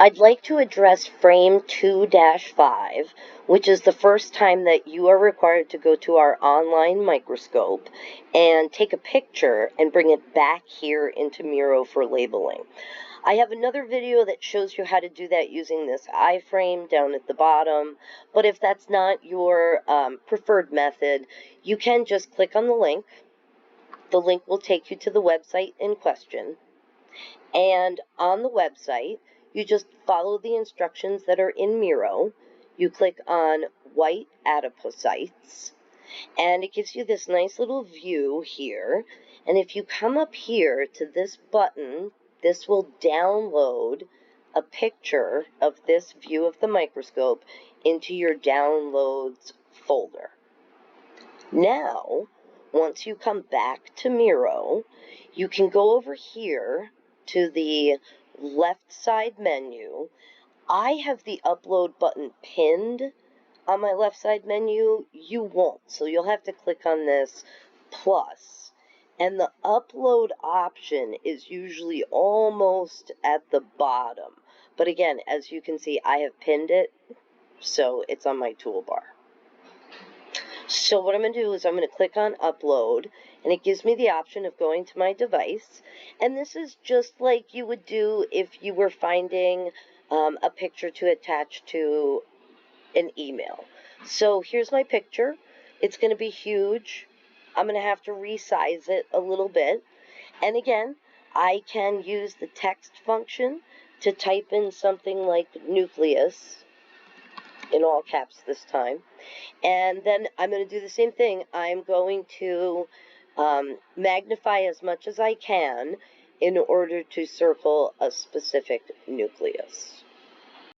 I'd like to address frame 2-5, which is the first time that you are required to go to our online microscope and take a picture and bring it back here into Miro for labeling. I have another video that shows you how to do that using this iframe down at the bottom, but if that's not your preferred method, you can just click on the link. The link will take you to the website in question. And on the website, you just follow the instructions that are in Miro. You click on white adipocytes, and it gives you this nice little view here. And if you come up here to this button, this will download a picture of this view of the microscope into your downloads folder. Now, once you come back to Miro, you can go over here to the left side menu. I have the upload button pinned on my left side menu. You won't, so you'll have to click on this plus. And the upload option is usually almost at the bottom. But again, as you can see, I have pinned it, so it's on my toolbar. So what I'm going to do is I'm going to click on upload, and it gives me the option of going to my device. And this is just like you would do if you were finding a picture to attach to an email. So here's my picture. It's going to be huge. I'm going to have to resize it a little bit. And again, I can use the text function to type in something like nucleus, in all caps this time. And then I'm going to do the same thing. I'm going to magnify as much as I can in order to circle a specific nucleus.